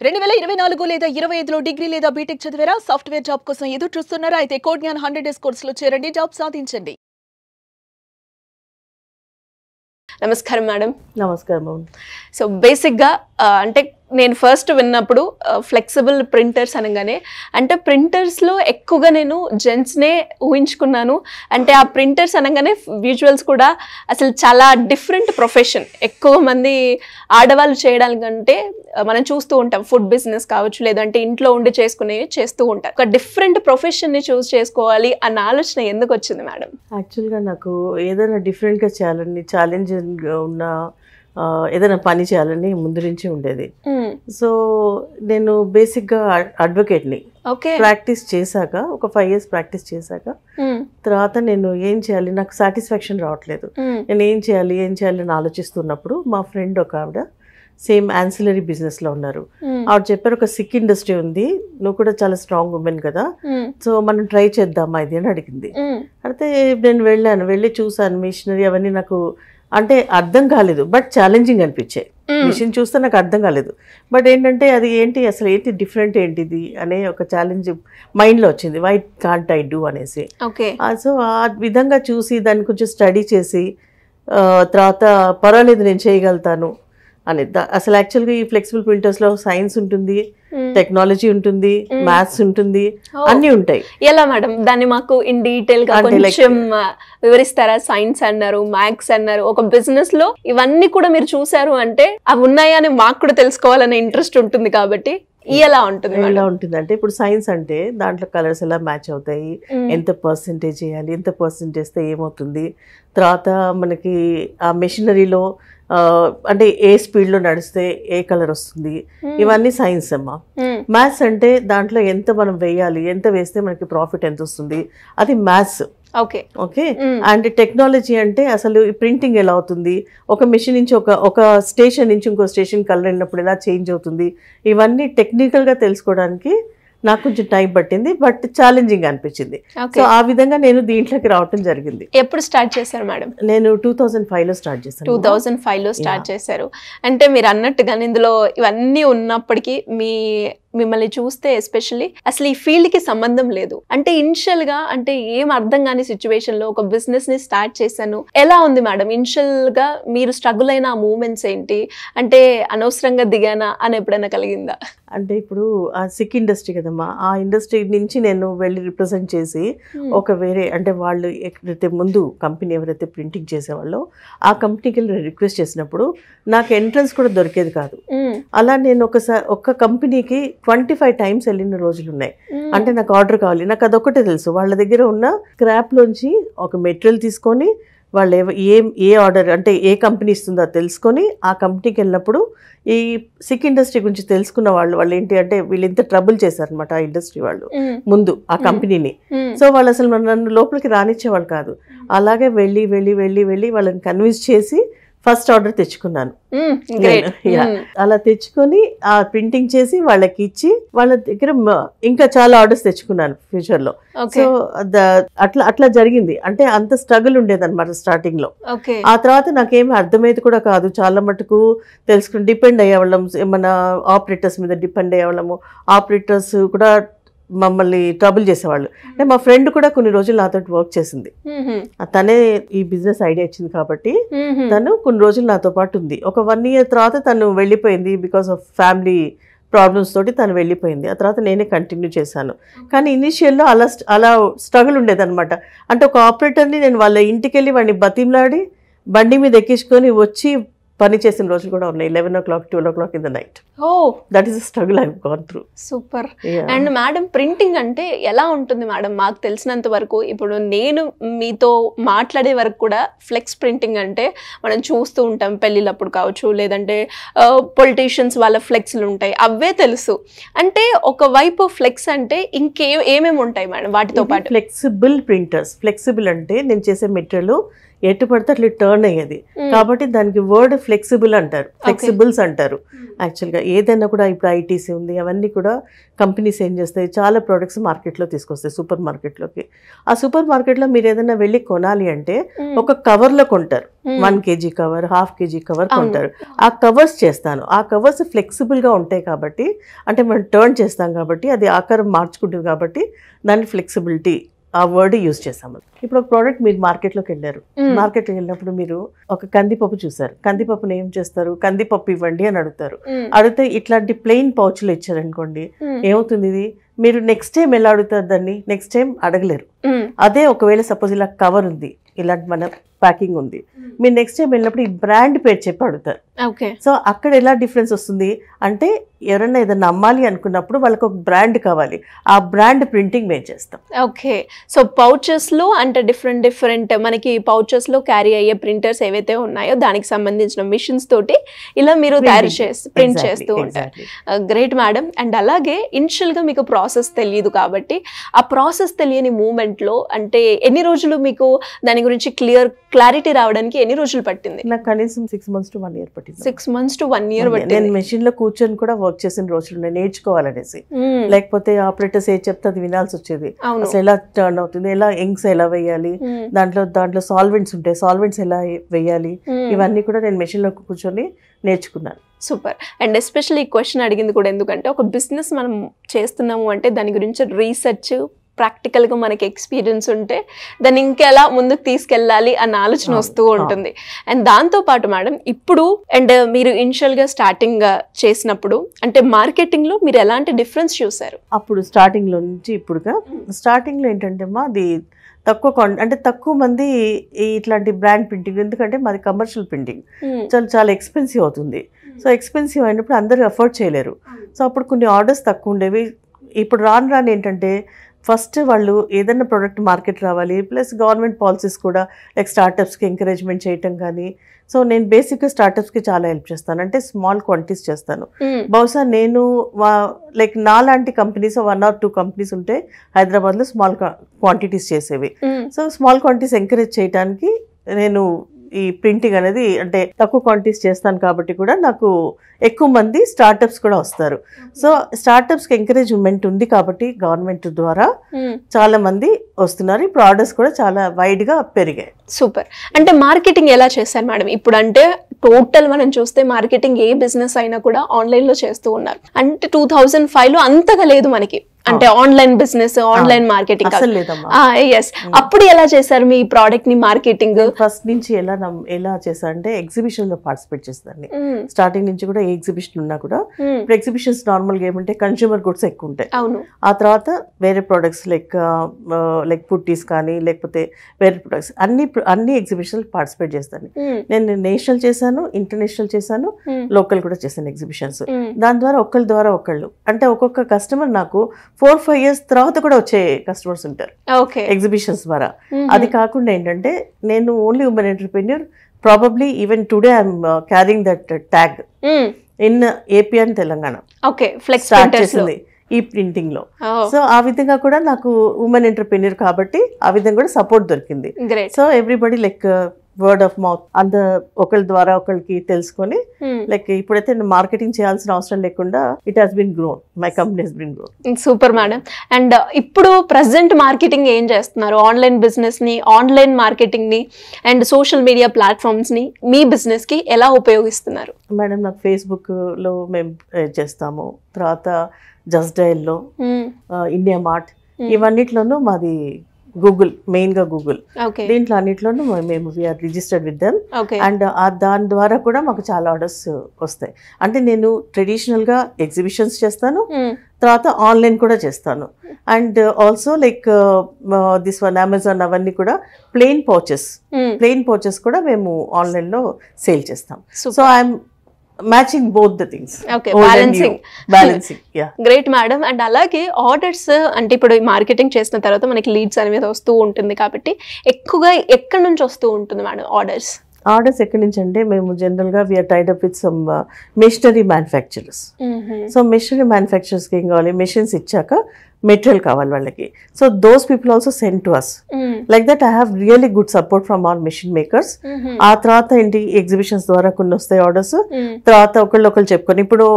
2024 లేదా 25లో డిగ్రీ లేదా బీటెక్ చదివారా? సాఫ్ట్వేర్ జాబ్ కోసం ఎదురు చూస్తున్నారా? అయితే కోడ్ జ్ఞాన్ 100 డేస్ కోర్సులో చేరండి, జాబ్ సాధించండి. నమస్కారం మేడం. నమస్కారం. సో బేసిక్గా అంటే నేను ఫస్ట్ విన్నప్పుడు ఫ్లెక్సిబుల్ ప్రింటర్స్ అనగానే అంటే ప్రింటర్స్లో ఎక్కువగా నేను జెంట్స్నే ఊహించుకున్నాను. అంటే ఆ ప్రింటర్స్ అనగానే విజువల్స్ కూడా అసలు చాలా డిఫరెంట్ ప్రొఫెషన్. ఎక్కువ మంది ఆడవాళ్ళు చేయడానికంటే మనం చూస్తూ ఉంటాం, ఫుడ్ బిజినెస్ కావచ్చు, లేదంటే ఇంట్లో ఉండి చేసుకునేవి చేస్తూ ఉంటారు. ఒక డిఫరెంట్ ప్రొఫెషన్ని చూస్ చేసుకోవాలి అన్న ఆలోచన ఎందుకు వచ్చింది మేడం? యాక్చువల్గా నాకు ఏదైనా డిఫరెంట్గా చేయాలని, ఛాలెంజింగ్గా ఉన్న ఏదైనా పని చేయాలని ముందు నుంచి ఉండేది. సో నేను బేసిక్గా అడ్వకేట్ని. ప్రాక్టీస్ చేశాక ఒక 5 years ప్రాక్టీస్ చేశాక తర్వాత నేను ఏం చేయాలి, నాకు సాటిస్ఫాక్షన్ రావట్లేదు. నేను ఏం చేయాలి అని ఆలోచిస్తున్నప్పుడు మా ఫ్రెండ్ ఒక ఆవిడ సేమ్ యాన్సిలరీ బిజినెస్లో ఉన్నారు. ఆవిడ చెప్పారు, ఒక సిక్ ఇండస్ట్రీ ఉంది, నువ్వు కూడా చాలా స్ట్రాంగ్ ఉమెన్ కదా, సో మనం ట్రై చేద్దామా ఇది అని అడిగింది. అయితే నేను వెళ్ళి చూసాను మిషనరీ అవన్నీ. నాకు అంటే అర్థం కాలేదు, బట్ ఛాలెంజింగ్ అనిపించాయి. మిషన్ చూస్తే నాకు అర్థం కాలేదు, బట్ ఏంటంటే అది అసలు ఏంటి డిఫరెంట్ ఏంటిది అనే ఒక ఛాలెంజ్ మైండ్లో వచ్చింది. వై కాంట్ ఐ డూ అనేసి. సో ఆ విధంగా చూసి దాన్ని కొంచెం స్టడీ చేసి తర్వాత పర్వాలేదు నేను చేయగలుగుతాను అని. అసలు యాక్చువల్గా ఈ ఫ్లెక్సిబుల్ ప్రింటర్స్లో సైన్స్ ఉంటుంది, టెక్నాలజీ ఉంటుంది, మ్యాథ్స్ ఉంటుంది, అన్నీ ఉంటాయి. ఎలా మేడం దాన్ని మాకు ఇన్ డీటెయిల్ గా కొంచెం వివరిస్తారా? సైన్స్ అన్నారు, మ్యాథ్స్ అన్నారు, ఒక బిజినెస్ లో ఇవన్నీ కూడా మీరు చూసారు అంటే అవి ఉన్నాయా అని మాకు కూడా తెలుసుకోవాలనే ఇంట్రెస్ట్ ఉంటుంది కాబట్టి ఎలా ఉంటుంది అంటే ఇప్పుడు సైన్స్ అంటే దాంట్లో కలర్స్ ఎలా మ్యాచ్ అవుతాయి, ఎంత పర్సెంటేజ్ చేయాలి, ఎంత పర్సెంటేజ్ ఏమవుతుంది, తర్వాత మనకి ఆ మెషినరీలో అంటే ఏ స్పీడ్లో నడిస్తే ఏ కలర్ వస్తుంది, ఇవన్నీ సైన్స్ అమ్మా. మ్యాథ్స్ అంటే దాంట్లో ఎంత మనం వేయాలి, ఎంత వేస్తే మనకి ప్రాఫిట్ ఎంత వస్తుంది, అది మ్యాథ్స్. ఓకే. అండ్ టెక్నాలజీ అంటే అసలు ప్రింటింగ్ ఎలా అవుతుంది, ఒక మెషిన్ నుంచి ఒక స్టేషన్ నుంచి ఇంకో స్టేషన్ కలర్ వెళ్ళినప్పుడు ఎలా చేంజ్ అవుతుంది, ఇవన్నీ టెక్నికల్గా తెలుసుకోవడానికి నాకు కొంచెం టైం పట్టింది, బట్ ఛాలెంజింగ్ అనిపించింది. సో ఆ విధంగా నేను దీంట్లోకి రావటం జరిగింది. ఎప్పుడు స్టార్ట్ చేశారు మేడం? నేను 2005లో స్టార్ట్ చేశాను. 2005లో స్టార్ట్ చేశారు అంటే మీరు అన్నట్టుగా ఇందులో ఇవన్నీ ఉన్నప్పటికీ మిమ్మల్ని చూస్తే ఎస్పెషల్లీ అసలు ఈ ఫీల్డ్ కి సంబంధం లేదు. అంటే ఇనిషియల్ గా అంటే ఏం అర్థం కాని సిచ్యువేషన్ లో ఒక బిజినెస్ ని స్టార్ట్ చేశాను. ఎలా ఉంది మేడం ఇనిషియల్ గా మీరు స్ట్రగుల్ అయిన ఆ మూమెంట్స్ ఏంటి? అంటే అనవసరంగా దిగానా అని ఎప్పుడైనా కలిగిందా? అంటే ఇప్పుడు ఆ సిక్ ఇండస్ట్రీ కదమ్మా, ఆ ఇండస్ట్రీ నుంచి నేను వెళ్ళి రిప్రజెంట్ చేసి ఒక వేరే అంటే వాళ్ళు ఎక్కడైతే ముందు కంపెనీ ఎవరైతే ప్రింటింగ్ చేసేవాళ్ళో ఆ కంపెనీకి వెళ్ళి రిక్వెస్ట్ చేసినప్పుడు నాకు ఎంట్రన్స్ కూడా దొరికేది కాదు. అలా నేను ఒక్క కంపెనీకి 25 times వెళ్ళిన రోజులు ఉన్నాయి. అంటే నాకు ఆర్డర్ కావాలి, నాకు అదొక్కటే తెలుసు. వాళ్ళ దగ్గర ఉన్న స్క్రాప్లోంచి ఒక మెటీరియల్ తీసుకొని వాళ్ళు ఏ ఆర్డర్ అంటే ఏ కంపెనీ ఇస్తుందో తెలుసుకొని ఆ కంపెనీకి వెళ్ళినప్పుడు ఈ సిక్ ఇండస్ట్రీ గురించి తెలుసుకున్న వాళ్ళు ఏంటి అంటే వీళ్ళు ఇంత ట్రబుల్ చేశారనమాట ఆ ఇండస్ట్రీ వాళ్ళు ముందు ఆ కంపెనీని. సో వాళ్ళు అసలు నన్ను లోపలికి రానిచ్చేవాళ్ళు కాదు. అలాగే వెళ్ళి వెళ్ళి వెళ్ళి వెళ్ళి వాళ్ళని కన్విన్స్ చేసి ఫస్ట్ ఆర్డర్ తెచ్చుకున్నాను. అలా తెచ్చుకొని ఆ ప్రింటింగ్ చేసి వాళ్ళకి ఇచ్చి వాళ్ళ దగ్గర ఇంకా చాలా ఆర్డర్స్ తెచ్చుకున్నాను ఫ్యూచర్ లో. సో అట్లా జరిగింది. అంటే అంత స్ట్రగుల్ ఉండేది అనమాట స్టార్టింగ్ లో. ఆ తర్వాత నాకేమి అర్థమయ్యేది కూడా కాదు. చాలా మటుకు తెలుసుకుని డిపెండ్ అయ్యేవాళ్ళం, మన ఆపరేటర్స్ మీద డిపెండ్ అయ్యేవాళ్ళము. ఆపరేటర్స్ కూడా మమ్మల్ని ట్రబుల్ చేసేవాళ్ళు. అంటే మా ఫ్రెండ్ కూడా కొన్ని రోజులు నాతో వర్క్ చేసింది. తనే ఈ బిజినెస్ ఐడియా ఇచ్చింది కాబట్టి తను కొన్ని రోజులు నాతో పాటు ఉంది. ఒక 1 year తర్వాత తను వెళ్ళిపోయింది. బికాస్ ఆఫ్ ఫ్యామిలీ ప్రాబ్లమ్స్ తోటి తను వెళ్ళిపోయింది. ఆ తర్వాత నేనే కంటిన్యూ చేశాను. కానీ ఇనిషియల్లో అలా స్ట్రగుల్ ఉండేదన్నమాట. అంటే ఒక ఆపరేటర్ని నేను వాళ్ళ ఇంటికి వెళ్ళి వాడిని బతిమలాడి బండి మీద ఎక్కించుకొని వచ్చి పని చేసిన రోజులు కూడా ఉన్నాయి. 11 o'clock 12 o'clock in the night. That is struggle I have gone through. Super. And madam printing అంటే ఎలా ఉంటుంది మేడం? మాకు తెలిసినంత వరకు ఇప్పుడు నేను మీతో మాట్లాడే వరకు కూడా ఫ్లెక్స్ ప్రింటింగ్ అంటే మనం చూస్తూ ఉంటాం పెళ్ళిళ్ళప్పుడు కావచ్చు, లేదంటే పొలిటీషియన్స్ వాళ్ళ ఫ్లెక్స్లు ఉంటాయి, అవే తెలుసు. అంటే ఒకవైపు ఫ్లెక్స్ అంటే ఏమేమి ఉంటాయి మేడం వాటితో పాటు? Flexible printers. ఫ్లెక్సిబుల్ అంటే నేను చేసే మెటీరియల్ ఎటు పడితే అట్లా టర్న్ అయ్యేది. కాబట్టి దానికి వర్డ్ ఫ్లెక్సిబుల్ అంటారు, ఫ్లెక్సిబుల్స్ అంటారు. యాక్చువల్గా ఏదైనా కూడా ఇప్పుడు ఐటీసీ ఉంది, అవన్నీ కూడా కంపెనీస్ ఏం చేస్తాయి, చాలా ప్రోడక్ట్స్ మార్కెట్లో తీసుకొస్తాయి సూపర్ మార్కెట్లోకి. ఆ సూపర్ మార్కెట్లో మీరు ఏదైనా వెళ్ళి కొనాలి అంటే ఒక కవర్లో కొంటారు, 1 kg కవర్, 1/2 kg కవర్ కొంటారు. ఆ కవర్స్ చేస్తాను, ఆ కవర్స్ ఫ్లెక్సిబుల్గా ఉంటాయి కాబట్టి, అంటే మనం టర్న్ చేస్తాం కాబట్టి అది ఆకారం మార్చుకుంటుంది కాబట్టి దాన్ని ఫ్లెక్సిబిలిటీ ఆ వర్డ్ యూజ్ చేసాము. ఇప్పుడు ఒక ప్రోడక్ట్ మీరు మార్కెట్లోకి వెళ్ళారు, మార్కెట్లోకి వెళ్ళినప్పుడు మీరు ఒక కందిపప్పు చూసారు, కందిపప్పుని ఏం చేస్తారు, కందిపప్పు ఇవ్వండి అని అడుగుతారు. అడిగితే ఇట్లాంటి ప్లెయిన్ పౌచ్లు ఇచ్చారనుకోండి, ఏమవుతుంది ఇది, మీరు నెక్స్ట్ టైం ఎలా అడుగుతారు దాన్ని, నెక్స్ట్ టైం అడగలేరు. అదే ఒకవేళ సపోజ్ ఇలా కవర్ ఉంది, ఇలాంటి మన ప్యాకింగ్ ఉంది, మీరు నెక్స్ట్ టైం వెళ్ళినప్పుడు ఈ బ్రాండ్ పేరు చెప్పి అడుగుతారు. సో అక్కడ ఎలా డిఫరెన్స్ వస్తుంది అంటే, ఎవరైనా ఏదైనా అమ్మాలి అనుకున్నప్పుడు వాళ్ళకి ఒక బ్రాండ్ కావాలి, ఆ బ్రాండ్ ప్రింటింగ్ మేము చేస్తాం. ఓకే, సో పౌచెస్ లో అంటే డిఫరెంట్ మనకి పౌచెస్ లో క్యారీ అయ్యే ప్రింటర్స్ ఏవైతే ఉన్నాయో దానికి సంబంధించిన మిషన్స్ తోటి ఇలా మీరు తయారు చేసి ప్రింట్ చేస్తూ ఉంటారు. Great madam. అండ్ అలాగే ఇనిషియల్ గా మీకు ప్రాసెస్ తెలియదు కాబట్టి ఆ ప్రాసెస్ తెలియని మూమెంట్ లో అంటే ఎన్ని రోజులు మీకు దాని గురించి క్లారిటీ రావడానికి ఎన్ని రోజులు పట్టింది? నాకు కనీసం 6 months to 1 year పట్టింది. 6 months to 1 year పట్టింది. నేను మెషిన్ లో కూర్చొని కూడా వర్క్ చేసిన రోజులు ఉన్నాయి, నేర్చుకోవాలనేసి. లేకపోతే ఆపరేటర్స్ ఏ చెప్తే అది వినాల్సి వచ్చేది. అసలు ఎలా టర్న్ అవుతుంది, ఎలా ఇంక్స్ ఎలా వేయాలి, దాంట్లో సాల్వెంట్స్ ఉంటాయి, సాల్వెంట్స్ ఎలా వేయాలి, ఇవన్నీ కూడా నేను మెషిన్ లో కూర్చొని నేర్చుకున్నాను. సూపర్. అండ్ ఎస్పెషల్లీ ఈ క్వశ్చన్ అడిగింది కూడా ఎందుకంటే, ఒక బిజినెస్ మనం చేస్తున్నాము అంటే దాని గురించి రీసెర్చ్ ప్రాక్టికల్గా మనకి ఎక్స్పీరియన్స్ ఉంటే దాన్ని ఇంకెలా ముందుకు తీసుకెళ్ళాలి అన్న ఆలోచన వస్తూ ఉంటుంది. అండ్ దాంతోపాటు మేడం ఇప్పుడు అండ్ మీరు ఇనిషియల్గా స్టార్టింగ్ చేసినప్పుడు అంటే మార్కెటింగ్లో మీరు ఎలాంటి డిఫరెన్స్ చూసారు? అప్పుడు స్టార్టింగ్లో నుంచి ఇప్పుడుగా, స్టార్టింగ్లో ఏంటంటే అది తక్కువ మంది ఇట్లాంటి బ్రాండ్ ప్రింటింగ్, ఎందుకంటే మాది కమర్షియల్ ప్రింటింగ్, చాలా ఎక్స్పెన్సివ్ అవుతుంది. సో ఎక్స్పెన్సివ్ అయినప్పుడు అందరూ అఫోర్డ్ చేయలేరు. సో అప్పుడు కొన్ని ఆర్డర్స్ తక్కువ ఉండేవి. ఇప్పుడు రాను ఏంటంటే ఫస్ట్ వాళ్ళు ఏదైనా ప్రోడక్ట్ మార్కెట్ రావాలి, ప్లస్ గవర్నమెంట్ పాలసీస్ కూడా లైక్ స్టార్టప్స్కి ఎంకరేజ్మెంట్ చేయటం కానీ. సో నేను బేసిక్గా స్టార్టప్స్కి చాలా హెల్ప్ చేస్తాను, అంటే స్మాల్ క్వాంటిటీస్ చేస్తాను. బహుశా నేను లైక్ నాలాంటి కంపెనీస్ 1 or 2 కంపెనీస్ ఉంటే హైదరాబాద్లో స్మాల్ క్వాంటిటీస్ చేసేవి. సో స్మాల్ క్వాంటిటీస్ ఎంకరేజ్ చేయడానికి నేను ఈ ప్రింటింగ్ అనేది అంటే తక్కువ క్వాంటిటీస్ చేస్తాను కాబట్టి కూడా నాకు ఎక్కువ మంది స్టార్టప్స్ కూడా వస్తారు. సో స్టార్టప్స్కి ఎంకరేజ్మెంట్ ఉంది కాబట్టి గవర్నమెంట్ ద్వారా చాలా మంది వస్తున్నారు. ఇప్పుడు ఆర్డర్స్ కూడా చాలా వైడ్గా పెరిగాయి. సూపర్. అంటే మార్కెటింగ్ ఎలా చేశారు మేడం? ఇప్పుడు అంటే టోటల్ మనం చూస్తే మార్కెటింగ్ ఏ బిజినెస్ అయినా కూడా ఆన్లైన్లో చేస్తూ ఉన్నారు. అంటే 2005లో అంతగా లేదు మనకి, అంటే online business, online marketing yes. అప్పుడు ఎలా చేశారు మీ ప్రోడక్ట్ ని మార్కెటింగ్? ఫస్ట్ నుంచి ఎలా చేశా అంటే ఎగ్జిబిషన్ లో పార్టిసిపేట్ చేస్తాను. స్టార్టింగ్ నుంచి కూడా ఏ ఎగ్జిబిషన్ ఉన్నా కూడా, ఇప్పుడు ఎగ్జిబిషన్స్ నార్మల్ గా ఏమంటే కన్స్యూమర్ గుడ్స్ ఎక్కువ ఉంటాయి. ఆ తర్వాత వేరే ప్రొడక్ట్స్ లైక్ పుట్టీస్ కానీ లేకపోతే వేరే ప్రొడక్ట్స్ అన్ని ఎగ్జిబిషన్ పార్టిసిపేట్ చేస్తాను. నేను నేషనల్ చేశాను, ఇంటర్నేషనల్ చేశాను, లోకల్ కూడా చేశాను ఎగ్జిబిషన్స్. దాని ద్వారా ఒకళ్ళు అంటే ఒక్కొక్క కస్టమర్ నాకు 4-5 years తర్వాత కూడా వచ్చే కస్టమర్స్ ఉంటారు ఎగ్జిబిషన్స్ ద్వారా. అది కాకుండా ఏంటంటే నేను only women entrepreneur, probably even today I'm carrying that tag in AP and Telangana. Start చేసింది ఈ ప్రింటింగ్ లో. సో ఆ విధంగా కూడా నాకు ఉమెన్ ఎంటర్‌ప్రెన్యూర్ కాబట్టి ఆ విధంగా కూడా సపోర్ట్ దొరికింది. So everybody like word of mouth అంత ఒకరి ద్వారా ఒకరికి తెలుసుకొని లైక్ ఇప్పుడైతే మార్కెటింగ్ చేయాల్సిన అవసరం లేకుండా it has been grown, my company has been grown. Super madam. And ఇప్పుడు ప్రెసెంట్ మార్కెటింగ్ ఏం చేస్తున్నారు? ఆన్లైన్ బిజినెస్ ని, ఆన్లైన్ మార్కెటింగ్ ని అండ్ సోషల్ మీడియా ప్లాట్ఫామ్స్ ని మీ బిజినెస్ కి ఎలా ఉపయోగిస్తున్నారు? మేడం నాకు ఫేస్బుక్ లో మేము చేస్తాము, తర్వాత జస్ట్ డయల్ లో, ఇండియా మార్ట్, ఇవన్నిట్లోనూ మాది గూగుల్, మెయిన్ గా గూగుల్. దీంట్లో అన్నిట్లోనూ మేము we're registered with them. And దాని ద్వారా కూడా మాకు చాలా ఆర్డర్స్ వస్తాయి. అంటే నేను ట్రెడిషనల్ గా ఎగ్జిబిషన్స్ చేస్తాను, తర్వాత ఆన్లైన్ కూడా చేస్తాను. And also like this one Amazon, అవన్నీ కూడా ప్లెయిన్ పౌచెస్ కూడా మేము ఆన్లైన్ లో సేల్ చేస్తాం. So I'm matching both the things. Okay, balancing. Yeah, great madam. And అలాగే ఆర్డర్స్ అంటే ఇప్పుడు మార్కెటింగ్ చేసిన తర్వాత మనకి లీడ్స్ అనేది వస్తూ ఉంటుంది కాబట్టి ఎక్కువగా ఎక్కడి నుంచి వస్తూ ఉంటుంది మేడం ఆర్డర్స్ ఎక్కడి నుంచి అంటే మేము జనరల్గా we are tied up with some machinery manufacturers. So machinery మ్యానుఫ్యాక్చరర్స్కి ఏం కావాలి, మెషిన్స్ ఇచ్చాక మెటీరియల్ కావాలి వాళ్ళకి. So those people also send to us. Like that I have really good support from all machine makers. ఆ తర్వాత ఏంటి ఎగ్జిబిషన్స్ ద్వారా కొన్ని వస్తాయి ఆర్డర్స్. తర్వాత ఒకళ్ళు చెప్పుకొని ఇప్పుడు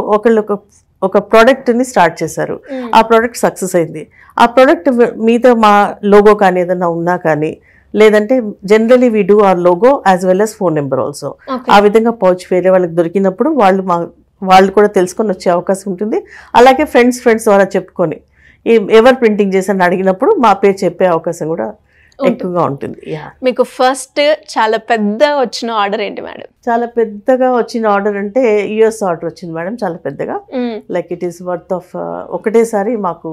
ఒక ప్రోడక్ట్ ని స్టార్ట్ చేశారు, ఆ ప్రోడక్ట్ సక్సెస్ అయింది. ఆ ప్రోడక్ట్ మీద మా లోగో కానీ ఏదైనా ఉన్నా కానీ, లేదంటే generally we do our logo as well as phone number also. ఆ విధంగా పౌచ్ వేరే వాళ్ళకి దొరికినప్పుడు వాళ్ళు కూడా తెలుసుకొని వచ్చే అవకాశం ఉంటుంది. అలాగే ఫ్రెండ్స్ ద్వారా చెప్పుకొని ఎవరు ప్రింటింగ్ చేశారని అడిగినప్పుడు మా పేరు చెప్పే అవకాశం కూడా ఎక్కువగా ఉంటుంది. మీకు ఫస్ట్ చాలా పెద్ద వచ్చిన ఆర్డర్ ఏంటి మేడం? చాలా పెద్దగా వచ్చిన ఆర్డర్ అంటే యుఎస్ ఆర్డర్ వచ్చింది మేడం, చాలా పెద్దగా. Like it is worth of ఒకటేసారి మాకు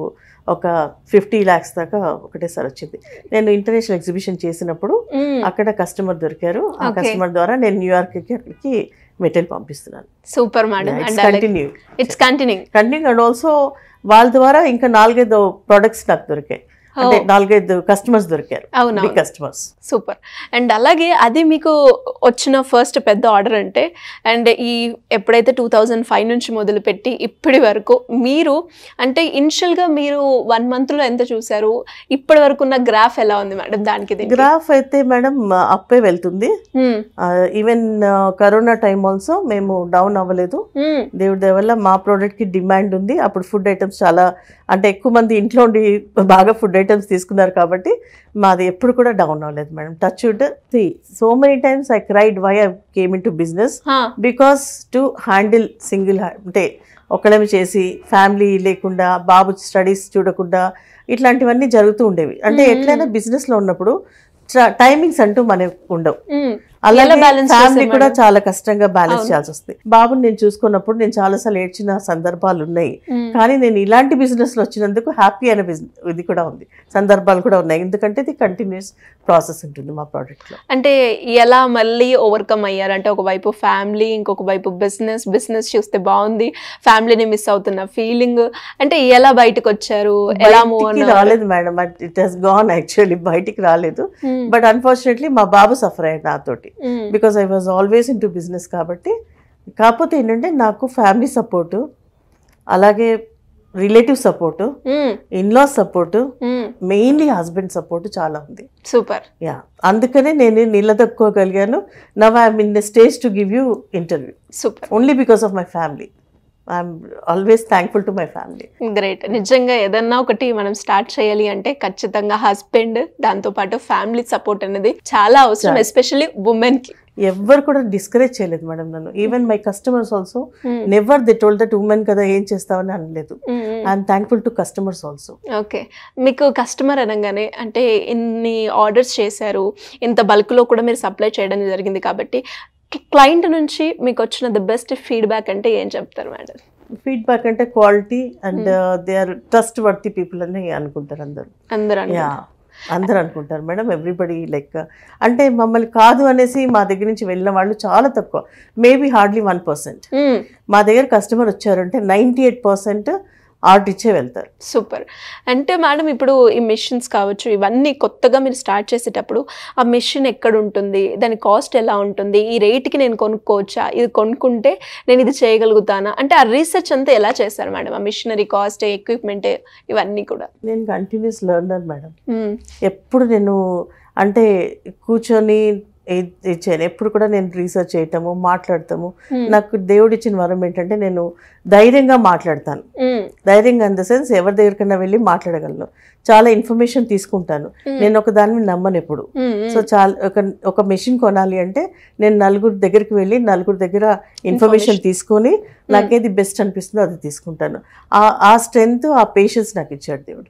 ఒక 50 lakhs దాకా ఒకటేసారి వచ్చింది. నేను ఇంటర్నేషనల్ ఎగ్జిబిషన్ చేసినప్పుడు అక్కడ కస్టమర్ దొరికారు. ఆ కస్టమర్ ద్వారా నేను న్యూయార్క్ కి అక్కడికి మెటీరియల్ పంపిస్తున్నాను. Super madam. It's continuing and also వాళ్ళ ద్వారా ఇంకా 4-5 ప్రొడక్ట్స్ నాకు దొరికాయి. అంటే 4-5 కస్టమర్స్ దొరికారు, బిగ్ కస్టమర్స్. సూపర్. అండ్ అలాగే అది మీకు వచ్చిన ఫస్ట్ పెద్ద ఆర్డర్ అంటే, అండ్ ఈ ఎప్పుడైతే 2005 నుంచి మొదలుపెట్టి ఇప్పటి వరకు మీరు అంటే ఇనిషియల్గా మీరు 1 monthలో ఎంత చూసారు, ఇప్పటి వరకు ఉన్న గ్రాఫ్ ఎలా ఉంది మేడం? దానికి గ్రాఫ్ అయితే మేడం అప్పే వెళ్తుంది. ఈవెన్ కరోనా టైం ఆల్సో మేము డౌన్ అవ్వలేదు. దేవుడి దయ వల్ల మా ప్రోడక్ట్ కి డిమాండ్ ఉంది. అప్పుడు ఫుడ్ ఐటమ్స్ చాలా అంటే ఎక్కువ మంది ఇంట్లో ఉండి బాగా ఫుడ్ ఐటమ్స్ తీసుకున్నారు కాబట్టి మాది ఎప్పుడు కూడా డౌన్ అవ్వలేదు madam. Touch wood. So many times I cried why I came in to business because to handle single అంటే ఒకళ్ళమి చేసి ఫ్యామిలీ లేకుండా బాబు స్టడీస్ చూడకుండా ఇట్లాంటివన్నీ జరుగుతూ ఉండేవి. అంటే ఎట్లయినా బిజినెస్ లో ఉన్నప్పుడు టైమింగ్స్ అంటూ మనకు ఉండవు. అలాగే ఫ్యామిలీ కూడా చాలా కష్టంగా బ్యాలెన్స్ చేయాల్సి వస్తుంది. బాబుని నేను చూసుకున్నప్పుడు నేను చాలాసార్లు ఏడ్చిన సందర్భాలు ఉన్నాయి. కానీ నేను ఇలాంటి బిజినెస్ లో వచ్చినందుకు హ్యాపీ అనే ఇది కూడా ఉంది, సందర్భాలు కూడా ఉన్నాయి. ఎందుకంటే ఇది కంటిన్యూస్ ప్రాసెస్ ఉంటుంది మా ప్రోడక్ట్ లో. అంటే ఎలా మళ్ళీ ఓవర్కమ్ అయ్యారు? అంటే ఒకవైపు ఫ్యామిలీ, ఇంకొక వైపు బిజినెస్ చూస్తే బాగుంది, ఫ్యామిలీని మిస్ అవుతున్న ఫీలింగ్, అంటే ఎలా బయటకు వచ్చారు? ఎలా మూవ్ రాలేదు madam, it has gone. Actually బయటికి రాలేదు, బట్ అన్ఫార్చునేట్లీ మా బాబు సఫర్ అయ్యాడు నాతోటి. Because I was always in to business కాబట్టి. కాకపోతే ఏంటంటే నాకు ఫ్యామిలీ సపోర్టు, అలాగే relative support, in laws support, mainly husband support చాలా ఉంది. సూపర్. యా, అందుకనే నేను నిలదొక్కోగలిగాను. Now I'm in the stage to give you interview. Super. Only because of my family. I'm always thankful to my family. Great. నిజంగా ఏదన్నా ఒకటి మనం start చేయాలి అంటే ఖచ్చితంగా హస్బెండ్, దాంతోపాటు ఫ్యామిలీ సపోర్ట్ అనేది చాలా అవసరం, ఎస్పెషల్లీ ఉమెన్ కి. ఎవ్వరు కూడా డిస్కరేజ్ చేయలేదు మేడం నన్ను. Even my customers also never they told that women కదా ఏం చేస్తావని అనలేదు. I'm thankful to customers also. Okay. మీకు కస్టమర్ అనగానే అంటే ఇన్ని ఆర్డర్స్ చేశారు, ఇంత బల్క్లో కూడా మీరు సప్లై చేయడం జరిగింది కాబట్టి క్లయింట్ నుంచి మీకు వచ్చిన ద బెస్ట్ ఫీడ్బ్యాక్ అంటే ఏం చెప్తారు మేడం? ఫీడ్బ్యాక్ అంటే quality and they are trustworthy people అని అనుకుంటారు అందరూ అనుకుంటారు మేడం. ఎవ్రీబడి లైక్ అంటే మమ్మల్ని కాదు అనేసి మా దగ్గర నుంచి వెళ్ళిన వాళ్ళు చాలా తక్కువ, మేబీ హార్డ్లీ 1%. మా దగ్గర కస్టమర్ వచ్చారంటే 98% ఆర్డర్ ఇచ్చే వెళ్తారు. సూపర్. అంటే మేడం ఇప్పుడు ఈ మిషన్స్ కావచ్చు, ఇవన్నీ కొత్తగా మీరు స్టార్ట్ చేసేటప్పుడు ఆ మిషన్ ఎక్కడ ఉంటుంది, దాని కాస్ట్ ఎలా ఉంటుంది, ఈ రేట్కి నేను కొనుక్కోవచ్చా, ఇది కొనుక్కుంటే నేను ఇది చేయగలుగుతానా, అంటే ఆ రీసెర్చ్ అంతా ఎలా చేస్తారు మేడం? ఆ మిషనరీ కాస్ట్, ఎక్విప్మెంట్, ఇవన్నీ కూడా. నేను కంటిన్యూస్ లెర్నర్ మేడం. ఎప్పుడు నేను అంటే కూర్చొని ఇచ్చాను, ఎప్పుడు కూడా నేను రీసెర్చ్ చేయటము, మాట్లాడతాము. నాకు దేవుడు ఇచ్చిన వరం ఏంటంటే నేను ధైర్యంగా మాట్లాడతాను. ధైర్యంగా ఇన్ ద సెన్స్ ఎవరి దగ్గరికైనా వెళ్ళి మాట్లాడగలను. చాలా ఇన్ఫర్మేషన్ తీసుకుంటాను. నేను ఒక దాన్ని నమ్మను ఎప్పుడు. సో చాలా ఒక మెషిన్ కొనాలి అంటే నేను నలుగురు దగ్గరికి వెళ్ళి నలుగురు దగ్గర ఇన్ఫర్మేషన్ తీసుకొని నాకేది బెస్ట్ అనిపిస్తుందో అది తీసుకుంటాను. ఆ స్ట్రెంగ్త్, ఆ పేషెన్స్ నాకు ఇచ్చాడు దేవుడు.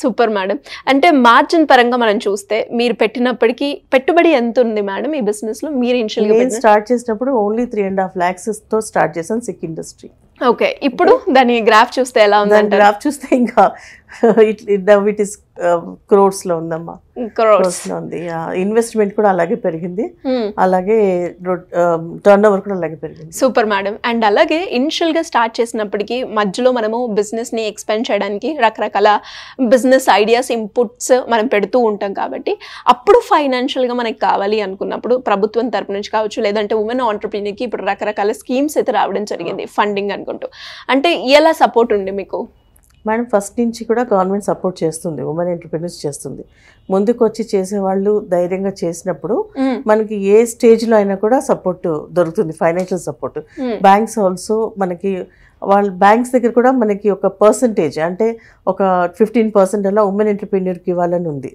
Super madam. అంటే మార్జిన్ పరంగా మనం చూస్తే మీరు పెట్టినప్పటికీ పెట్టుబడి ఎంత ఉంది మేడం ఈ బిజినెస్ లో? మీరు ఇనిషియల్గా స్టార్ట్ చేసినప్పుడు ఓన్లీ 3.5 lakhs తో స్టార్ట్ చేశాను సిక్ ఇండస్ట్రీ. ఓకే. ఇప్పుడు దాని గ్రాఫ్ చూస్తే ఎలా ఉంది? గ్రాఫ్ చూస్తే ఇంకా ఇట్ ఇస్ క్రోర్స్ లో ఉందమ్మా. క్రోర్స్ లో ఉంది. ఇన్వెస్ట్మెంట్ కూడా అలాగే పెరిగింది, అలాగే టర్న్ ఓవర్ కూడా అలాగే పెరిగింది. Super madam. అండ్ అలాగే ఇనిషియల్ గా స్టార్ట్ చేసినప్పటికీ మధ్యలో మనము బిజినెస్ ని ఎక్స్పాండ్ చేయడానికి రకరకాల బిజినెస్ ఐడియాస్, ఇన్పుట్స్ మనం పెడుతూ ఉంటాం కాబట్టి అప్పుడు ఫైనాన్షియల్ గా మనకి కావాలి అనుకున్నప్పుడు ప్రభుత్వం తరపు నుంచి కావచ్చు, లేదంటే ఉమెన్ ఆంటర్‌ప్రెన్యూర్ కి ఇప్పుడు రకరకాల స్కీమ్స్ అయితే రావడం జరిగింది, ఫండింగ్ అనుకుంటూ. అంటే ఎలా సపోర్ట్ ఉంది మీకు? మేడం ఫస్ట్ నుంచి కూడా గవర్నమెంట్ సపోర్ట్ చేస్తుంది, ఉమెన్ ఎంటర్‌ప్రెన్యూర్స్ చేస్తుంది. ముందుకు వచ్చి చేసేవాళ్ళు ధైర్యంగా చేసినప్పుడు మనకి ఏ స్టేజ్లో అయినా కూడా సపోర్ట్ దొరుకుతుంది, ఫైనాన్షియల్ సపోర్ట్. బ్యాంక్స్ ఆల్సో మనకి వాళ్ళ బ్యాంక్స్ దగ్గర కూడా మనకి ఒక పర్సంటేజ్ అంటే ఒక 15% అలా ఉమెన్ ఎంటర్‌ప్రెన్యూర్కి ఇవ్వాలని ఉంది.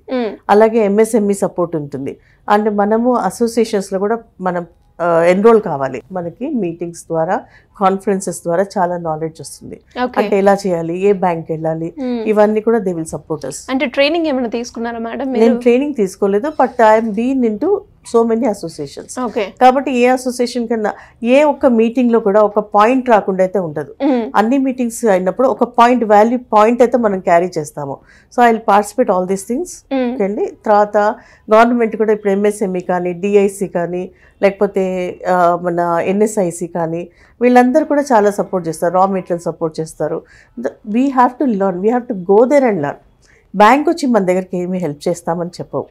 అలాగే ఎంఎస్ఎంఈ సపోర్ట్ ఉంటుంది. అండ్ మనము అసోసియేషన్స్లో కూడా మనం ఎన్రోల్ కావాలి. మనకి మీటింగ్స్ ద్వారా కాన్ఫరెన్సెస్ ద్వారా చాలా నాలెడ్జ్ వస్తుంది. అంటే ఎలా చేయాలి, ఏ బ్యాంక్ వెళ్ళాలి, ఇవన్నీ కూడా దే విల్ సపోర్ట్ us. అంటే ట్రైనింగ్ ఏమైనా తీసుకున్నారా మేడం? నేను ట్రైనింగ్ తీసుకోలేదు, but I'm been into so many associations. కాబట్టి ఏ అసోసియేషన్ కన్నా ఏ ఒక్క మీటింగ్ లో కూడా ఒక పాయింట్ రాకుండా అయితే ఉండదు. అన్ని మీటింగ్స్ అయినప్పుడు ఒక పాయింట్ వాల్యూ పాయింట్ అయితే మనం క్యారీ చేస్తాము. So I will participate all these things అండి. తర్వాత గవర్నమెంట్ కూడా ఇప్పుడు ఎంఎస్ఎంఈ కానీ, డిఐసి కానీ, లేకపోతే మన ఎన్ఎస్ఐసి కానీ, వీళ్ళందరూ కూడా చాలా సపోర్ట్ చేస్తారు. రా మెటీరియల్ సపోర్ట్ చేస్తారు. We have to learn, we have to go there and learn. Bank వచ్చి మన దగ్గరికి ఏమి హెల్ప్ చేస్తామని చెప్పవు,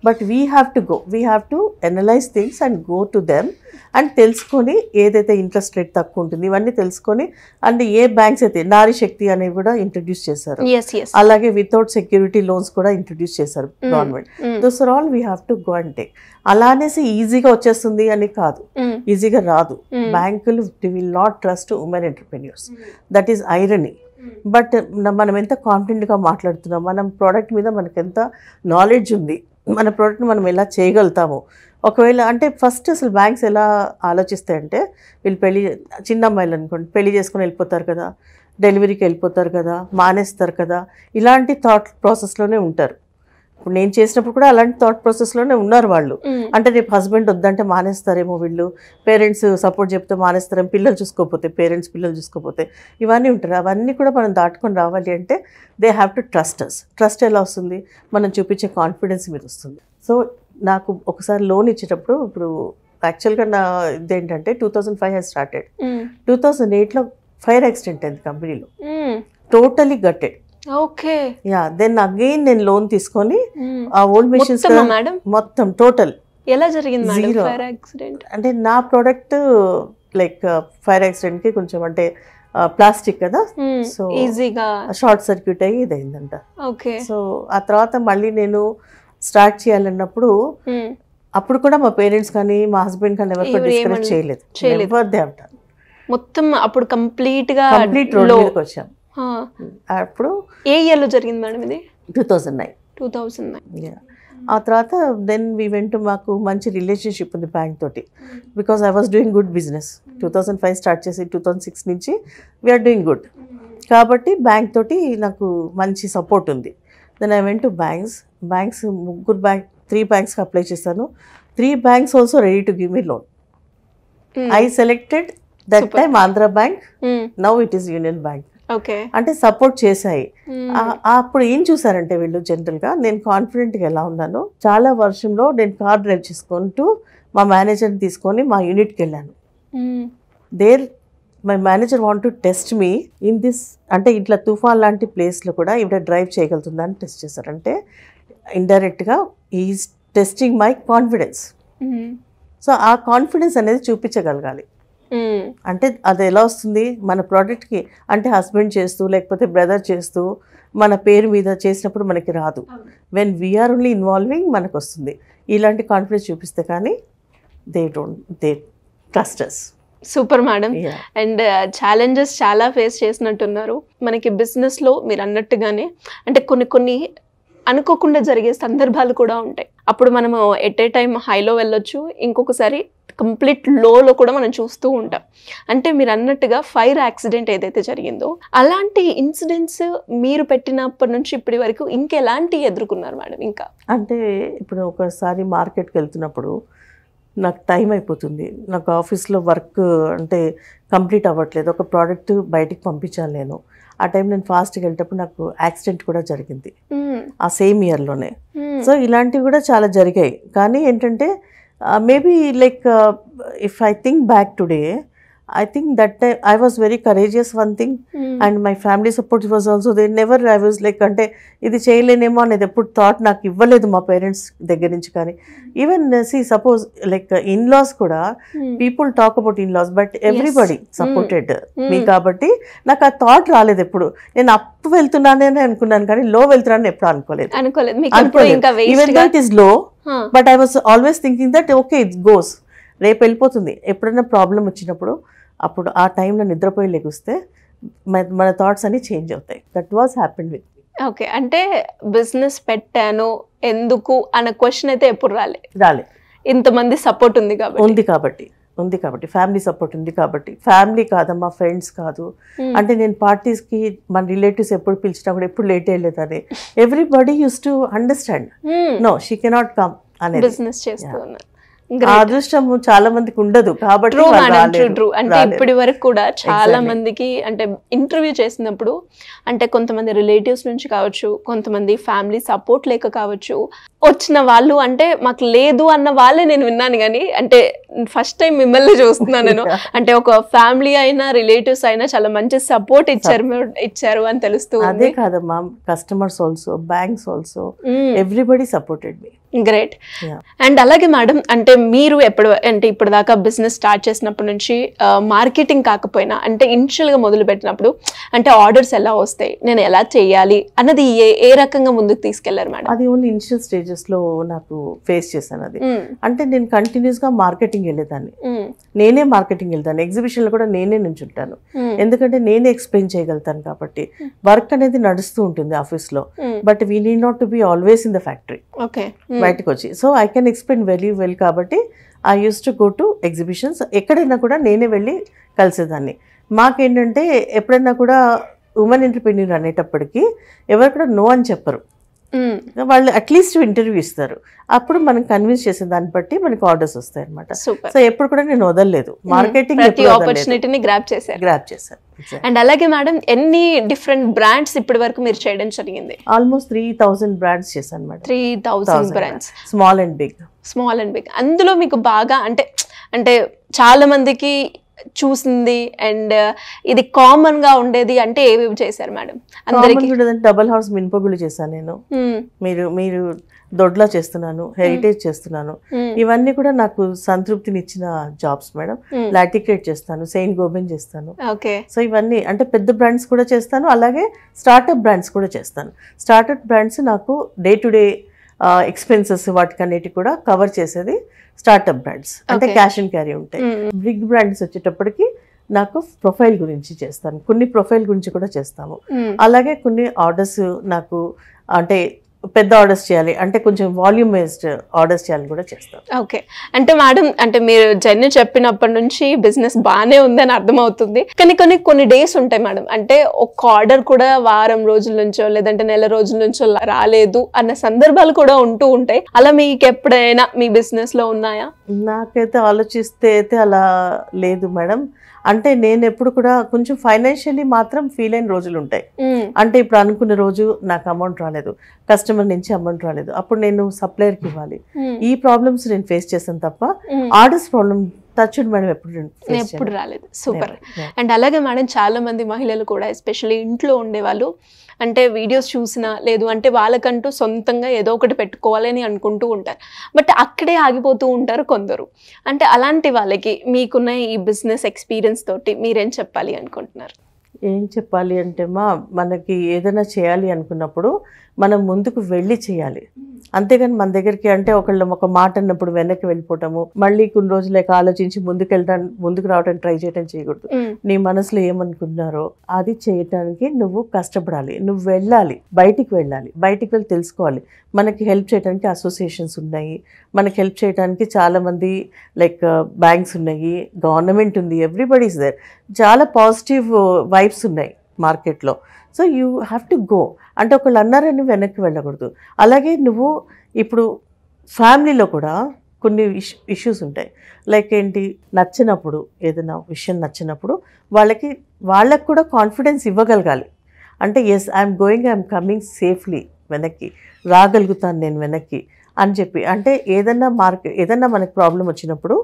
but we have to go, we have to analyse things and go to them and తెలుసుకొని ఏదైతే interest rate తక్కువ ఉంటుంది ఇవన్నీ తెలుసుకొని, అండ్ ఏ బ్యాంక్స్ అయితే నారీ శక్తి అనేవి కూడా ఇంట్రడ్యూస్ చేశారు. అలాగే వితౌట్ సెక్యూరిటీ లోన్స్ కూడా ఇంట్రడ్యూస్ చేశారు government. Those are all we have to go and take. అలా అనేసి ఈజీగా వచ్చేస్తుంది అని కాదు, ఈజీగా రాదు. బ్యాంకులు will not trust women entrepreneurs, that is irony. But మనం ఎంత కాన్ఫిడెంట్గా మాట్లాడుతున్నాం, మనం ప్రోడక్ట్ మీద మనకు ఎంత నాలెడ్జ్ ఉంది, మన ప్రోడక్ట్ని మనం ఎలా చేయగలుగుతాము. ఒకవేళ అంటే ఫస్ట్ అసలు బ్యాంక్స్ ఎలా ఆలోచిస్తాయంటే, వీళ్ళు చిన్న అమ్మాయిలు అనుకోండి, పెళ్లి చేసుకుని వెళ్ళిపోతారు కదా, డెలివరీకి వెళ్ళిపోతారు కదా, మానేస్తారు కదా, ఇలాంటి థాట్ ప్రాసెస్లోనే ఉంటారు. ఇప్పుడు నేను చేసినప్పుడు కూడా అలాంటి థాట్ ప్రాసెస్లోనే ఉన్నారు వాళ్ళు. అంటే రేపు హస్బెండ్ వద్దంటే మానేస్తారేమో, వీళ్ళు పేరెంట్స్ సపోర్ట్ చెప్తే మానేస్తారేమో, పిల్లలు చూసుకోకపోతే, పేరెంట్స్ పిల్లలు చూసుకోకపోతే, ఇవన్నీ ఉంటారు. అవన్నీ కూడా మనం దాటుకొని రావాలి అంటే they have to trust us. Trust ఎలా వస్తుంది, మనం చూపించే కాన్ఫిడెన్స్ మీద వస్తుంది. సో నాకు ఒకసారి లోన్ ఇచ్చేటప్పుడు, ఇప్పుడు యాక్చువల్గా నా ఇదేంటంటే 2005 హ్యాస్ స్టార్టెడ్. 2008లో ఫైర్ యాక్సిడెంట్ అయింది కంపెనీలో, totally gutted. Okay, yeah. Then again నేను లోన్ తీసుకొని ఆ ఓల్డ్ మెషిన్స్ మొత్తం టోటల్. ఎలా జరిగింది మేడం ఫైర్ యాక్సిడెంట్? అంటే నా ప్రోడక్ట్ లైక్ ఫైర్ యాక్సిడెంట్ కి కొంచెం అంటే ప్లాస్టిక్ కదా, సో ఈజీగా షార్ట్ సర్క్యూట్ అయ్యి ఇదైందంట. ఓకే. సో ఆ తర్వాత మళ్ళీ నేను స్టార్ట్ చేయాలన్నప్పుడు అప్పుడు కూడా మా పేరెంట్స్ కానీ మా హస్బెండ్ కానీ ఎవరు డిస్కరేజ్ చేయలేదు. Ever they have done. మొత్తం అప్పుడు కంప్లీట్ రోడ్ మీదకి వచ్చాం. అప్పుడు ఏ ఇయర్ లో జరిగింది మేడం ఇది? 2009. ఆ తర్వాత దెన్ వీ వెంట్, మాకు మంచి రిలేషన్షిప్ ఉంది బ్యాంక్ తోటి, because I was doing good business. 2005 start చేసి 2006 నుంచి వీఆర్ డూయింగ్ గుడ్. కాబట్టి బ్యాంక్ తోటి నాకు మంచి సపోర్ట్ ఉంది. Then I went to banks. 3 బ్యాంక్స్కి అప్లై చేశాను. 3 banks also ready to give me loan. I selected that time Andhra Bank, now it is Union Bank. అంటే సపోర్ట్ చేశాయి. అప్పుడు ఏం చూసారంటే వీళ్ళు జనరల్గా నేను కాన్ఫిడెంట్గా ఎలా ఉన్నాను, చాలా వర్షంలో నేను కార్ డ్రైవ్ చేసుకుంటూ మా మేనేజర్ని తీసుకొని మా యూనిట్కి వెళ్ళాను. My manager want to test me in this, అంటే ఇట్లా తుఫాన్ లాంటి ప్లేస్లో కూడా ఇవిడ డ్రైవ్ చేయగలుగుతుందా అని టెస్ట్ చేశారంటే ఇండైరెక్ట్గా is testing my confidence. So ఆ కాన్ఫిడెన్స్ అనేది చూపించగలగాలి. అంటే అది ఎలా వస్తుంది, మన ప్రోడక్ట్కి అంటే హస్బెండ్ చేస్తూ లేకపోతే బ్రదర్ చేస్తూ మన పేరు మీద చేసినప్పుడు మనకి రాదు. వెన్ వీఆర్ ఓన్లీ ఇన్వాల్వింగ్ మనకు వస్తుంది. ఇలాంటి కాన్ఫిడెన్స్ చూపిస్తే కానీ they trust us. Super madam. And challenges చాలా ఫేస్ చేసినట్టున్నారు. మనకి బిజినెస్లో మీరు అన్నట్టుగానే అంటే కొన్ని అనుకోకుండా జరిగే సందర్భాలు కూడా ఉంటాయి. అప్పుడు మనము ఎట్ ఏ టైం హైలో వెళ్ళొచ్చు, ఇంకొకసారి కంప్లీట్ లోలో కూడా మనం చూస్తూ ఉంటాం. అంటే మీరు అన్నట్టుగా ఫైర్ యాక్సిడెంట్ ఏదైతే జరిగిందో అలాంటి ఇన్సిడెంట్స్ మీరు పెట్టినప్పటి నుంచి ఇప్పటి వరకు ఇంకెలాంటి ఎదుర్కొన్నారు మేడం? ఇంకా అంటే ఇప్పుడు ఒకసారి మార్కెట్కి వెళ్తున్నప్పుడు నాకు టైం అయిపోతుంది, నాకు ఆఫీస్లో వర్క్ అంటే కంప్లీట్ అవ్వట్లేదు, ఒక ప్రోడక్ట్ బయటికి పంపించాలి నేను. ఆ టైం నేను ఫాస్ట్గా వెళ్ళేటప్పుడు నాకు యాక్సిడెంట్ కూడా జరిగింది ఆ సేమ్ ఇయర్లోనే. సో ఇలాంటివి కూడా చాలా జరిగాయి. కానీ ఏంటంటే maybe like if I think back today I think that time I was very courageous, one thing, and my family support was also there. Never I was like, అంటే ఇది చేయలేనేమో అనేది ఎప్పుడు థాట్ నాకు ఇవ్వలేదు మా పేరెంట్స్ దగ్గర నుంచి. కానీ even see suppose like in-laws కూడా, people talk about in-laws, but everybody supported me. కాబట్టి నాకు ఆ థాట్ రాలేదు ఎప్పుడు. నేను అప్ వెళ్తున్నానని అనుకున్నాను కానీ లో వెళ్తున్నానని ఎప్పుడు అనుకోలేదు. Even though it is low, but I was always thinking that okay it goes, రేపు వెళ్ళిపోతుంది. ఎప్పుడైనా ప్రాబ్లం వచ్చినప్పుడు అప్పుడు ఆ టైంలో నిద్రపోయి లెగిస్తే మన థాట్స్ అన్ని చేంజ్ అవుతాయి. That was happened with me. Okay, అంటే బిజినెస్ పెట్టాను ఎందుకు అన్న క్వశ్చన్ అయితే ఎప్పుడు రాలే. ఇంతమంది సపోర్ట్ ఉంది కాబట్టి ఫ్యామిలీ సపోర్ట్ ఉంది కాబట్టి. ఫ్యామిలీ కాదమ్మా, ఫ్రెండ్స్ కాదు. అంటే నేను పార్టీస్కి మన రిలేటివ్స్ ఎప్పుడు పిలిచినా కూడా ఎప్పుడు లేట్ అయ్యలేదని everybody used to understand. No, she cannot come అనేది. బిజినెస్ చేస్తూ ఉన్నారు. అదృష్టం చాలా మందికి ఉండదు కాబట్టి. అంటే ఇప్పటి వరకు కూడా చాలా మందికి అంటే ఇంటర్వ్యూ చేసినప్పుడు అంటే కొంతమంది రిలేటివ్స్ నుంచి కావచ్చు, కొంతమంది ఫ్యామిలీ సపోర్ట్ లేక కావచ్చు, వచ్చిన వాళ్ళు అంటే మాకు లేదు అన్న వాళ్ళే నేను విన్నాను. కానీ అంటే ఫస్ట్ టైం మిమ్మల్ని చూస్తున్నాను నేను. అంటే ఒక ఫ్యామిలీ అయినా రిలేటివ్స్ అయినా చాలా మంచి సపోర్ట్ ఇచ్చారు అని తెలుస్తుంది. అదే కాదమ్మా, customers also, banks also, everybody supported me. Great. And అలాగే మేడం, అంటే మీరు ఇప్పుడు దాకా బిజినెస్ స్టార్ట్ చేసినప్పటి నుంచి మార్కెటింగ్ కాకపోయినా అంటే ఇనిషియల్ గా మొదలు పెట్టినప్పుడు అంటే ఆర్డర్స్ ఎలా వస్తాయి, నేను ఎలా చేయాలి అన్నది ఏ రకంగా ముందుకు తీసుకెళ్లారు మేడం? అది ఓన్లీ ఇనిషియల్ స్టేజెస్ లో నాకు ఫేస్ చేశాను అది. అంటే నేను కంటిన్యూస్ గా మార్కెటింగ్ వెళ్ళేదాన్ని, నేనే మార్కెటింగ్ వెళ్తాను, ఎగ్జిబిషన్ లో కూడా నేనే నుంచుంటాను. ఎందుకంటే నేనే ఎక్స్ప్లెయిన్ చేయగలుగుతాను కాబట్టి. వర్క్ అనేది నడుస్తూ ఉంటుంది ఆఫీస్ లో, but we need not to be always in the factory, బయటకు వచ్చి. So I can explain very well కాబట్టి I used to go to exhibitions. ఎక్కడైనా కూడా నేనే వెళ్ళి కలిసేదాన్ని. మాకేంటంటే ఎప్పుడైనా కూడా ఉమెన్ ఎంటర్‌ప్రెన్యూర్ అనేటప్పటికి ఎవరు కూడా నో అని చెప్పరు. వాళ్ళు అట్లీస్ట్ ఇంటర్వ్యూ ఇస్తారు. అప్పుడు మనం కన్విన్స్ చేసే దాన్ని బట్టి మనకి ఆర్డర్స్ వస్తాయి అనమాట. సో ఎప్పుడు కూడా నేను వదలలేదు మార్కెటింగ్, ఆపర్చునిటీని గ్రాబ్ చేశాను. అండ్ అలాగే మేడం, ఎన్ని డిఫరెంట్ బ్రాండ్స్ ఇప్పటి వరకు మీరు చేయడం జరిగింది? ఆల్మోస్ట్ 3000 బ్రాండ్స్ చేశాను madam. 3000 brands, small and big. అందులో మీకు బాగా అంటే చాలా మందికి చూసింది అండ్ ఇది కామన్ గా ఉండేది అంటే ఏవేవి చేశారు మేడం? అందరికి డబుల్ హౌస్ మినపగుళ్ళు చేశాను నేను. మీరు దొడ్లా చేస్తున్నాను, హెరిటేజ్ చేస్తున్నాను. ఇవన్నీ కూడా నాకు సంతృప్తినిచ్చిన జాబ్స్ మేడం. లాటిక్రేట్ చేస్తాను, సెయింట్ గోబెన్ చేస్తాను. సో ఇవన్నీ అంటే పెద్ద బ్రాండ్స్ కూడా చేస్తాను, అలాగే స్టార్ట్అప్ బ్రాండ్స్ కూడా చేస్తాను. స్టార్ట్అప్ బ్రాండ్స్ నాకు డే టు డే ఎక్స్పెన్సెస్ వాటికన్నిటి కూడా కవర్ చేసేది స్టార్ట్అప్ బ్రాండ్స్, అంటే క్యాష్ అండ్ క్యారీ ఉంటాయి. బిగ్ బ్రాండ్స్ వచ్చేటప్పటికి నాకు ప్రొఫైల్ గురించి చేస్తాను, కొన్ని ప్రొఫైల్ గురించి కూడా చేస్తాము. అలాగే కొన్ని ఆర్డర్స్ నాకు అంటే పెద్ద ఆర్డర్స్ చేయాలి అంటే కొంచెం వాల్యూమ్ బేస్డ్ ఆర్డర్స్ చేయాలని కూడా చేస్తాం. ఓకే, అంటే మేడం అంటే మీరు జర్నీ చెప్పినప్పటి నుంచి బిజినెస్ బాగానే ఉందని అర్థమవుతుంది. కానీ కొన్ని డేస్ ఉంటాయి మేడం, అంటే ఒక ఆర్డర్ కూడా వారం రోజుల నుంచో లేదంటే నెల రోజుల నుంచో రాలేదు అన్న సందర్భాలు కూడా ఉంటూ ఉంటాయి. అలా మీకు ఎప్పుడైనా మీ బిజినెస్ లో ఉన్నాయా? నాకైతే ఆలోచిస్తే అయితే అలా లేదు మేడం. అంటే నేను ఎప్పుడు కూడా కొంచెం ఫైనాన్షియల్లీ మాత్రం ఫీల్ అయిన రోజులు ఉంటాయి. అంటే ఇప్పుడు అనుకున్న రోజు నాకు అమౌంట్ రాలేదు, కస్టమర్ నుంచి అమౌంట్ రాలేదు, అప్పుడు నేను సప్లయర్కి ఇవ్వాలి. ఈ ప్రాబ్లమ్స్ నేను ఫేస్ చేశాను తప్ప ఆర్డర్స్ ప్రాబ్లమ్ టచ్డ్ మేడం ఎప్పుడు రాలేదు. సూపర్. అండ్ అలాగే మేడం, చాలా మంది మహిళలు కూడా ఎస్పెషల్లీ ఇంట్లో ఉండేవాళ్ళు అంటే వీడియోస్ చూసినా లేదు అంటే వాళ్ళకంటూ సొంతంగా ఏదో ఒకటి పెట్టుకోవాలని అనుకుంటూ ఉంటారు, బట్ అక్కడే ఆగిపోతూ ఉంటారు కొందరు. అంటే అలాంటి వాళ్ళకి మీకున్న ఈ బిజినెస్ ఎక్స్పీరియన్స్ తోటి మీరేం చెప్పాలి అనుకుంటున్నారు? ఏం చెప్పాలి అంటే మనకి ఏదైనా చేయాలి అనుకున్నప్పుడు మనం ముందుకు వెళ్ళి చేయాలి. అంతేగాని మన దగ్గరికి అంటే ఒకళ్ళు ఒక మాట అన్నప్పుడు వెనక్కి వెళ్ళిపోవటము, మళ్ళీ కొన్ని రోజులకి ఆలోచించి ముందుకు రావడానికి ట్రై చేయడం చేయకూడదు. నీ మనసులో ఏమనుకున్నారో అది చేయటానికి నువ్వు కష్టపడాలి, నువ్వు వెళ్ళాలి, బయటికి వెళ్ళి తెలుసుకోవాలి. మనకి హెల్ప్ చేయడానికి అసోసియేషన్స్ ఉన్నాయి, మనకి హెల్ప్ చేయడానికి చాలా మంది లైక్ బ్యాంక్స్ ఉన్నాయి, గవర్నమెంట్ ఉంది, ఎవ్రీబడి ఇస్ దేర్. చాలా పాజిటివ్ వైబ్స్ ఉన్నాయి మార్కెట్లో. So you have to go. అంటే ఒకళ్ళు అన్నారని వెనక్కి వెళ్ళకూడదు. అలాగే నువ్వు ఇప్పుడు ఫ్యామిలీలో కూడా కొన్ని ఇష్యూస్ ఉంటాయి. లైక్ ఏంటి, నచ్చినప్పుడు ఏదైనా విషయం నచ్చినప్పుడు వాళ్ళకి కూడా కాన్ఫిడెన్స్ ఇవ్వగలగాలి. అంటే ఎస్ ఐఎమ్ కమింగ్ సేఫ్లీ, వెనక్కి రాగలుగుతాను నేను వెనక్కి అని చెప్పి. అంటే ఏదన్నా మనకి ప్రాబ్లం వచ్చినప్పుడు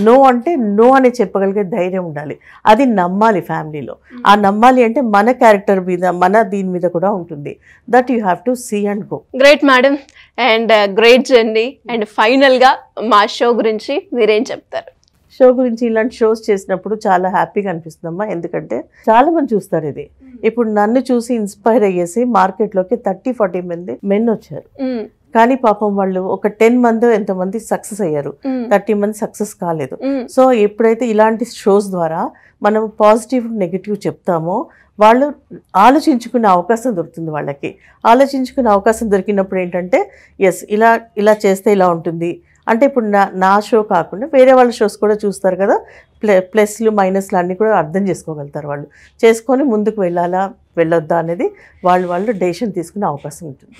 నో అంటే నో అని చెప్పగలిగే ధైర్యం ఉండాలి. అది నమ్మాలి ఫ్యామిలీలో. ఆ నమ్మాలి అంటే మన క్యారెక్టర్ మీద, మన దీని మీద కూడా ఉంటుంది. That you have to see and go. Great madam, and great journey. And ఫైనల్గా మా షో గురించి మీరేం చెప్తారు? షో గురించి ఇలాంటి షోస్ చేసినప్పుడు చాలా హ్యాపీగా అనిపిస్తుందమ్మా. ఎందుకంటే చాలా మంది చూస్తారు ఇది. ఇప్పుడు నన్ను చూసి ఇన్స్పైర్ అయ్యేసి మార్కెట్లోకి 30-40 మంది మెన్ వచ్చారు. కానీ పాపం వాళ్ళు ఒక 10 మంది ఎంతమంది సక్సెస్ అయ్యారు, 30 మంది సక్సెస్ కాలేదు. సో ఎప్పుడైతే ఇలాంటి షోస్ ద్వారా మనం పాజిటివ్ నెగిటివ్ చెప్తామో వాళ్ళు ఆలోచించుకునే అవకాశం దొరుకుతుంది. వాళ్ళకి ఆలోచించుకునే అవకాశం దొరికినప్పుడు ఏంటంటే ఎస్ ఇలా చేస్తే ఇలా ఉంటుంది అంటే, ఇప్పుడు నా షో కాకుండా వేరే వాళ్ళ షోస్ కూడా చూస్తారు కదా, ప్లస్లు మైనస్లు అన్నీ కూడా అర్థం చేసుకోగలుగుతారు. వాళ్ళు చేసుకొని ముందుకు వెళ్ళొద్దా అనేది వాళ్ళు డెసిషన్ తీసుకునే అవకాశం ఉంటుంది.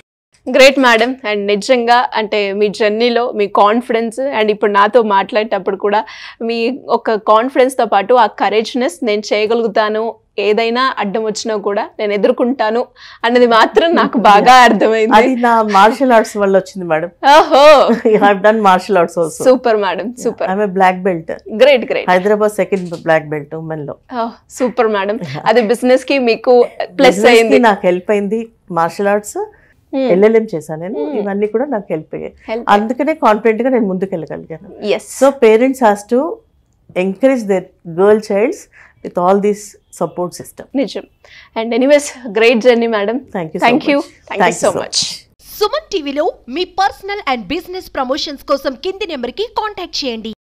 Great madam. అండ్ నిజంగా అంటే మీ జర్నీలో మీ కాన్ఫిడెన్స్ అండ్ ఇప్పుడు నాతో మాట్లాడేటప్పుడు కూడా మీ ఒక కాన్ఫిడెన్స్తో పాటు ఆ కరేజ్నెస్, నేను చేయగలుగుతాను, ఏదైనా అడ్డం వచ్చినా కూడా నేను ఎదుర్కొంటాను అన్నది మాత్రం నాకు బాగా అర్థమైంది. అది నా మార్షల్ ఆర్ట్స్ వల్ల వచ్చింది మేడం. ఓహో, you have done martial arts also. Super madam, super. I am a black belt. Great great. Hyderabad second black belt women లో. Super madam. అది బిజినెస్ కి మీకు ప్లస్ అయింది. నాకు హెల్ప్ అయింది. మార్షల్ ఆర్ట్స్ LLM చేశాను నేను. ఇవన్నీ కూడా నాకు హెల్ప్ అయ్యాయి. అందుకనే కాన్ఫిడెంట్ గా నేను ముందుకు వెళ్ళగలిగాను. So parents has to encourage their girl childs with all this support system. Nijam. And anyways, great journey madam. Thank you so much. Suman టీవీలో మీ పర్సనల్ అండ్ బిజినెస్ ప్రమోషన్స్ కోసం కింది నెంబర్కి కాంటాక్ట్ చేయండి.